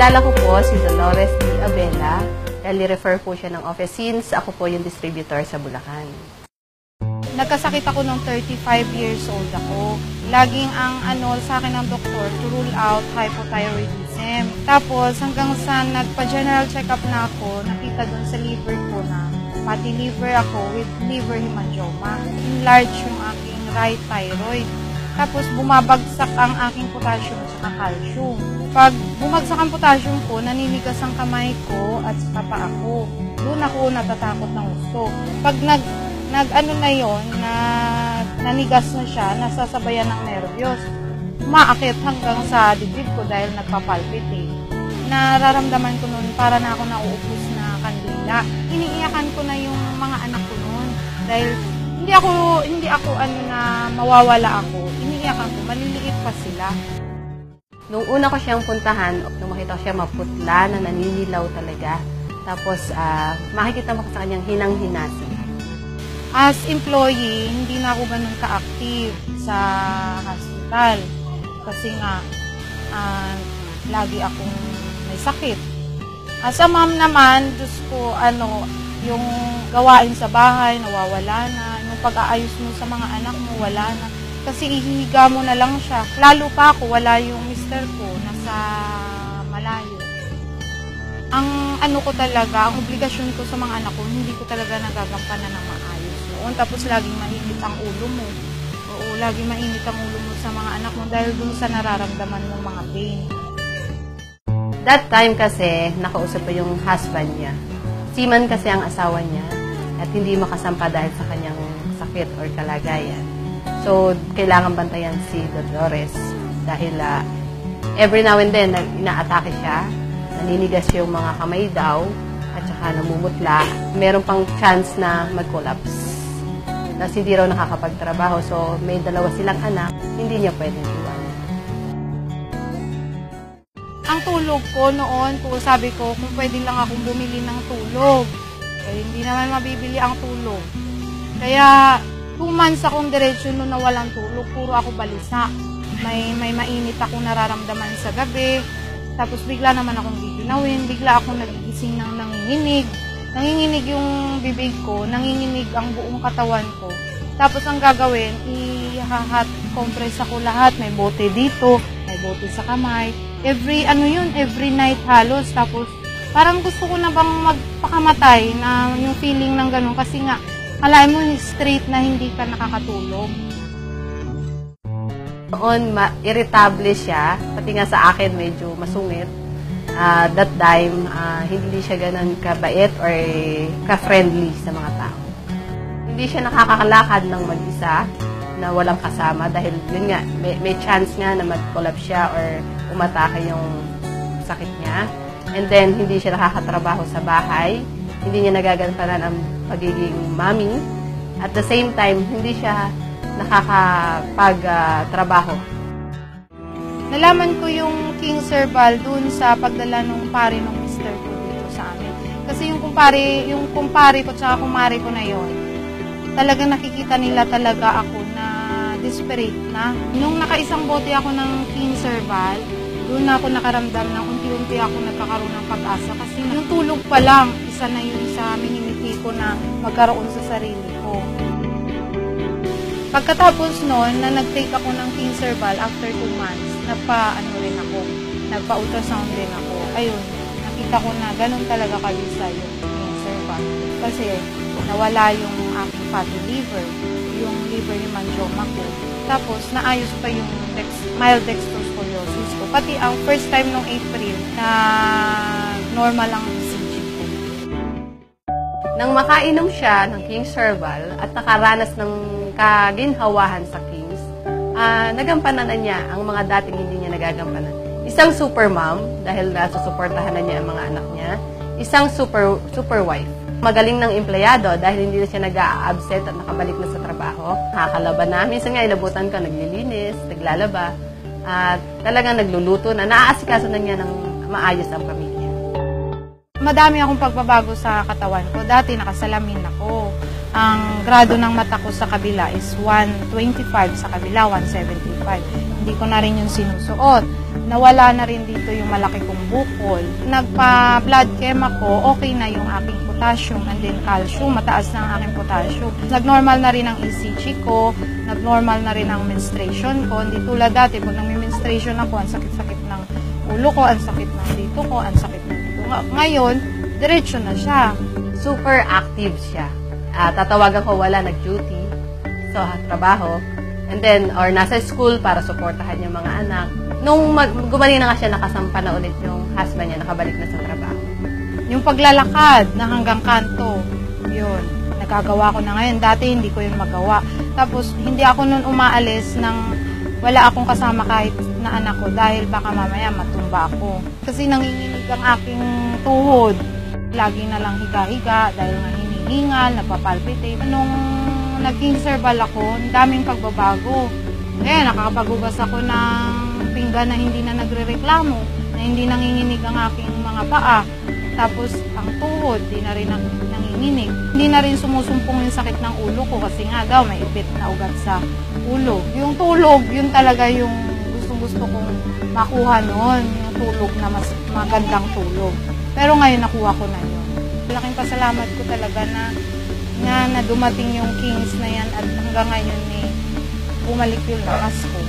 Kilala ko po si Dolores D. Abela. Refer po siya ng office since ako po yung distributor sa Bulacan. Nagkasakit ako nung 35 years old ako. Laging ang sa akin ng doktor to rule out hypothyroidism. Tapos hanggang sa nagpa-general check-up na ako, nakita doon sa liver ko na fatty liver ako with liver hemangioma. Enlarge yung aking right thyroid. Tapos bumabagsak ang aking potassium at calcium. Pag bumagsak ang potassium ko, naninigas ang kamay ko at sa paa ko. Doon ako natatakot ng gusto. Pag nanigas na siya, nasasabayan ng nervyos. Umaakit hanggang sa dibdib ko dahil nagpapalpitate. Nararamdaman ko noon para na ako nauupos na kandila. Iniiyakan ko na yung mga anak ko noon dahil hindi ako na mawawala ako. Iniiyakan ko, maliliit pa sila. Nung una ko siyang puntahan, nung makita ko siya maputla na naninilaw talaga. Tapos makikita mo sa kanyang hinang-hinasi. As employee, hindi na ako ganun ka-active sa hospital. Kasi nga, lagi akong may sakit. As a mom naman, Diyos ko, yung gawain sa bahay, nawawala na. Yung pag-aayos mo sa mga anak mo, wala na. Kasi ihihiga mo na lang siya. Lalo pa ako, wala yung mister ko, nasa malayo. Ang ang obligasyon ko sa mga anak ko, hindi ko talaga nagagampanan ng maayos noon. Tapos laging mainit ang ulo mo. Oo, laging mainit ang ulo mo sa mga anak mo dahil dun sa nararamdaman mong mga pain. That time kasi, nakausap ko yung husband niya. Seaman kasi ang asawa niya at hindi makasampa dahil sa kanyang sakit or kalagayan. So, kailangan bantayan si Dolores dahil every now and then, inaatake siya. Naninigas yung mga kamay daw at saka namumutla. Meron pang chance na mag-collapse. Tapos hindi raw nakakapagtrabaho. So, may dalawa silang anak, hindi niya pwedeng iwanan. Ang tulog ko noon, sabi ko, kung pwede lang akong bumili ng tulog. Eh, hindi naman mabibili ang tulog. Kaya, 2 months akong diretsyo na walang tulog. Puro ako balisa. May mainit akong nararamdaman sa gabi. Tapos bigla naman akong giginawin, bigla akong nagigising ng nanginginig. Nanginginig yung bibig ko, nanginginig ang buong katawan ko. Tapos ang gagawin, i-hot compress ako lahat. May bote dito, may bote sa kamay. Every night halos. Tapos parang gusto ko na bang magpakamatay na yung feeling ng ganun. Kasi nga, alain mo straight na hindi ka nakakatulog. Noon, irritable siya. Pati nga sa akin, medyo masungit. That time, hindi siya ganun kabait or ka-friendly sa mga tao. Hindi siya nakakalakad ng mag-isa na walang kasama dahil yun nga, may chance nga na mag-collapse siya or umatake yung sakit niya. And then, hindi siya nakakatrabaho sa bahay. Hindi niya nagagampanan ang pagiging mommy. At the same time, hindi siya nakakapag-trabaho. Nalaman ko yung King Herbal dun sa pagdala ng pare ng mister ko dito sa amin. Kasi yung kumpare ko tsaka kumare ko na yon, talagang nakikita nila talaga ako na desperate na. Nung nakaisang bote ako ng King Herbal, doon ako nakaramdam na unti-unti ako nagkakaroon ng pag-asa. Kasi yung tulog pa lang, isa na yun sa minimiti ko na magkaroon sa sarili ko. Pagkatapos noon, na nag-take ako ng King Herbal after 2 months, nagpa-ultrasound din ako. Ayun, nakita ko na ganun talaga kabisa yung King Herbal. Kasi nawala yung aking fatty liver, yung liver hemangioma ko. Tapos naayos pa yung mild dextroscoliosis ko. Pati ang first time nung April na normal ang ECG ko. Nang makainom siya ng King Herbal at nakaranas ng kaginhawahan sa Kings, nagampanan na niya ang mga dating hindi niya nagagampanan. Isang super mom, dahil nasusuportahan na niya ang mga anak niya. Isang super wife. Magaling ng empleyado dahil hindi na siya nag-a-absent at nakabalik na sa trabaho. Nakakalaban na. Minsan nga inabutan ko, naglilinis, naglalaba, at talagang nagluluto na. Naaasikaso na niya ng maayos ang pamilya. Madami akong pagbabago sa katawan ko. Dati nakasalamin ako. ang grado ng mata ko sa kabila is 125, sa kabila 175. Hindi ko na rin yung sinusuot. Nawala na rin dito yung malaki kong bukol. Nagpa-blood chem ako, okay na yung aking potassium and then calcium, mataas na ang aking potassium. Nag-normal na rin ang ECG ko, nag-normal na rin ang menstruation ko. Hindi tulad dati, pag nang-menstruation ako, ang sakit-sakit ng ulo ko, ang sakit ng dito ko, ang sakit ng dito. Ngayon, diretso na siya. Super active siya. Tatawagan ko wala nag-duty sa trabaho. And then, or nasa school para suportahan yung mga anak. Nung gumani na nga siya, nakasampa na ulit yung husband niya, nakabalik na sa trabaho. Yung paglalakad na hanggang kanto, yun, nagagawa ko na ngayon. Dati hindi ko yun magawa. Tapos, hindi ako nun umaalis nang wala akong kasama kahit na anak ko dahil baka mamaya matumba ako. Kasi nanginginig ang aking tuhod. Lagi na lang higa-higa dahil nga hinihingal, napapalpitate. Nung naging cerebral ako, ang daming pagbabago. Nakakapaghugas ako ng pinggan na hindi na nagre-reklamo, na hindi nanginginig ang aking mga paa. Tapos, ang tuhod, di na rin nanginginig. Hindi na rin sumusumpong yung sakit ng ulo ko kasi nga daw may ipit na ugat sa ulo. Yung tulog, yun talaga yung gusto kong makuha noon, yung tulog na mas magandang tulog. Pero ngayon, nakuha ko na yun. Malaking pasalamat ko talaga na dumating yung Kings na yan at hanggang ngayon bumalik yung lakas ko.